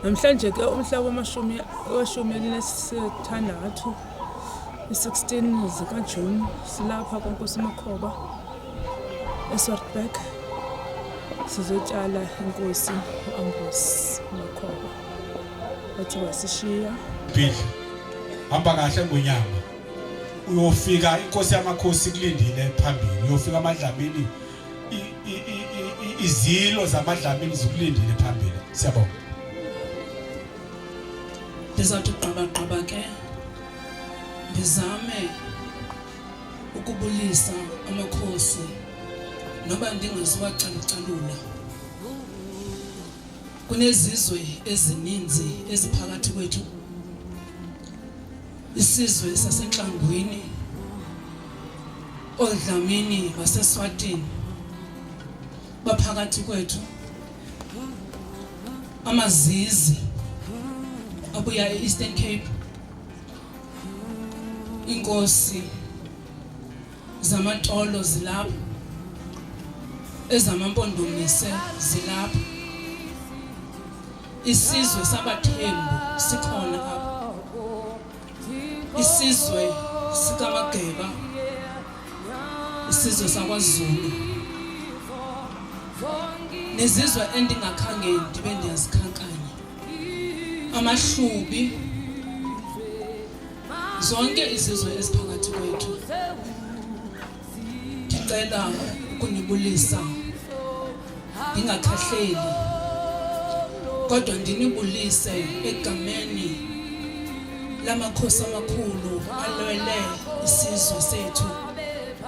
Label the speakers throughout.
Speaker 1: Namhlanje ke umhla wama-16 zikaJuni silapha kwaNkosi Makhoba eSwartberg sizotshala inkosi uAngus Makhoba wathi wasishiya.
Speaker 2: Hamba kahle ngonyama uyofika inkosi yamakhosi kulindile phambili, uyofika amadlamini izilo zamadlamini zikulindile phambili. Siyabonga.
Speaker 3: Ndizawuthi gqaba ke ndizame ukubulisa amakhosi noba ndingaziwacalucalula. Kunezizwe ezininzi eziphakathi kwethu. Isizwe sasenhlangwini, oDlamini waseSwatini baphakathi kwethu. Amazizi abuya eEastern Cape, inkosi zamatolo zilapha, ezamampondomise zilapha, isizwe sabathembu sikhona apha, isizwe sikaMageba, isizwe sakwaZulu, nezizwe endingakhange ndibe ndiyazikhankanya, amaHlubi, zonke izizwe eziphakathi kwethu. Ndicela ukunibulisa ndingakhahleli, kodwa ndinibulise egameni lamakhosi amakhulu alwele isizwe sethu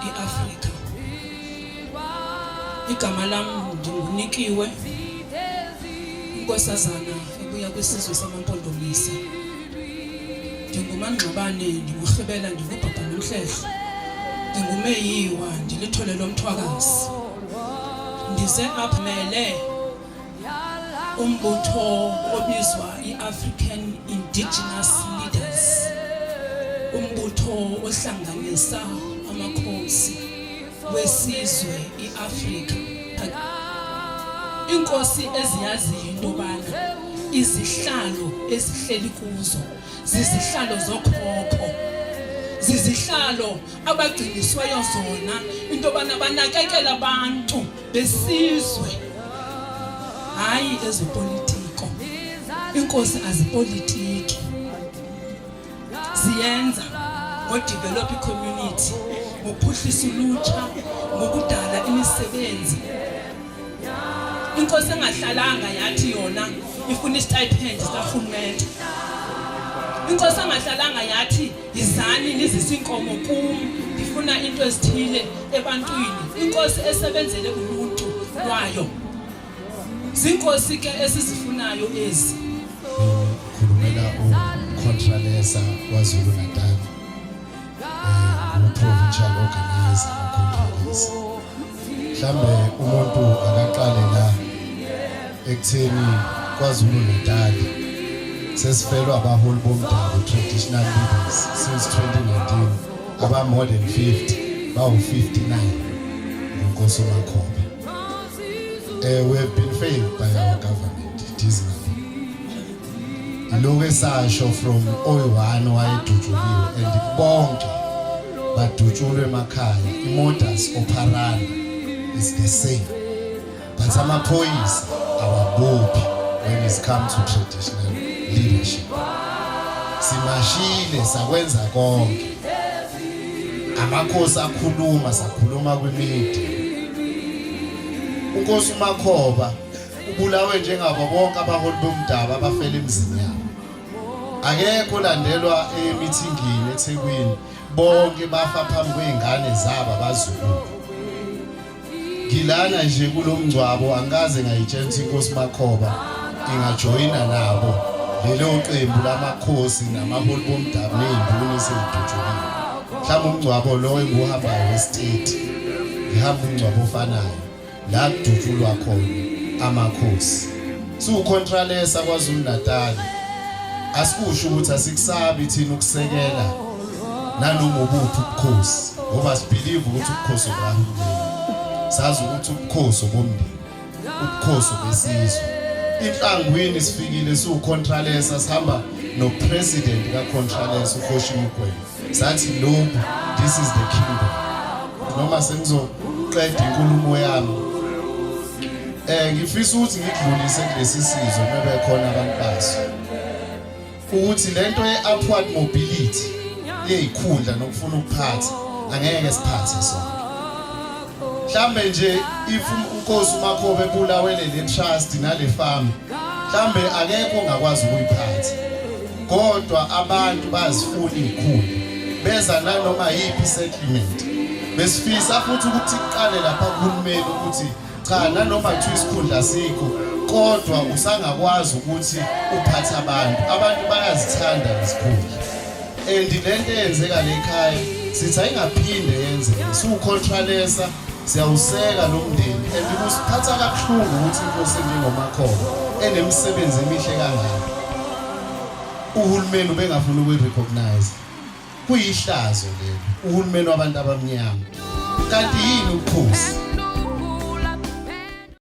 Speaker 3: iAfrika. Igama lam ndingunikiwe inkosazana ebuya kwisizwe samampondomise. NdinguMangxabane, ndinguRhibela, ndinguBhaba Nomhlehle, ndinguMeyiwa, ndilithole lomthwakazi. Ndize apha mele umbutho obizwa iAfrican Indigenous Leaders, umbutho ohlanganisa amakhosi wesizwe iAfrika. Inkosi eziyaziyo into yobana izihlalo ezihleli kuzo zizihlalo zokhokho, zizihlalo abagcinisweyo zona into yobana banakekela abantu besizwe, hayi ezopolitiko. Inkosi azipolitiki, ziyenza ngodevelop icommunity, ngokuphuhlisa ulutsha, ngokudala imisebenzi. Inkosi engahlalanga yathi yona ifuna istipend sikarhulumente. Inkosi engahlalanga yathi yizani nizise inkomo kum, ndifuna into ezithile ebantwini. Inkosi esebenzele uluntu lwayo. Zinkosi ke esizifunayo ezi.
Speaker 4: Khulumela uContralesa kwaZulu Natal, provincial organizer uContralesa. Mhlambe umuntu akaqale la ekutheni kwaZulu Natal sesifelwa abaholi bomdabu, traditional leaders, since 2019 aba more than 50, bawu 59 ngoNkosi Makhoba. We have been failed by our government dismally. Ilokhu esasho from oyi-1 wayedutshuliwe and bonke badutshulwe emakhaya. Imodus operandi is the same, but amaphoyisa awabophi when it comes to traditional leadership. Simashile sakwenza konke, amakhosi akhuluma, sakhuluma kwimidi. uNkosi Makhoba ubulawe njengabo bonke abaholi bomdabu abafela emzini yabo. Akekho olandelwa emithingini eThekwini, bonke bafa phambi kweingane zabo abaZulu. Ngilana nje kulomngcwabo angaze ngayitshela ukuthi iNkosi Makhoba ingajoyina nabo lelo qembu lamakhosi namaholi bomdabu nezimbuni ezidutshulile. Mhlawumbe umngcwabo lo enguhambayo westate, ngihamba umngcwabo ofanayo la kudutshulwa khona amakhosi. UContralesa kwaZulu Natal asikusho ukuthi asikusabi thina ukusekela nanoma ubuphi ubukhosi, ngoba sibelieve ukuthi ubukhosi obahulumeni, sazi ukuthi ubukhosi obomndeni, ubukhosi besizwe inhlangwini sifikile siwucontrolesa sihamba no president ka Contralesa uKhoshi Mugwebe sathi lokhu this is the kingdom noma sengizoqeda inkulumo yami ngifisa ukuthi ngidlulise kulesi sizwe mebe khona abantu baso ukuthi lento ye-upward mobility yeyikhundla nokufuna ukuphatha angeke siphathe sona mhlambe nje if uNkosi uMakhoba ebulawele le trust nale farm mhlambe akekho ongakwazi ukuyiphatha kodwa abantu bazifuna izikhulu beza nanoma yipi settlement besifisa futhi ukuthi iqale lapha kuhulumeni ukuthi cha nanoma kuthiwa isikhundla sikho kodwa usangakwazi ukuthi uphathe abantu bayazithanda izikhundla and lento eyenzeka le ekhaya sithi ayingaphinde yenzeke siwucontrolesa siyawuseka lo mndeni and kusiphatha kabuhlungu ukuthi inkosi njengoMakhoba enemisebenzi emihle kangaka uhulumeni ubengafuna ukuyirecognize kuyihlazo lelo uhulumeni wabantu abamnyama kanti yini ukukhosi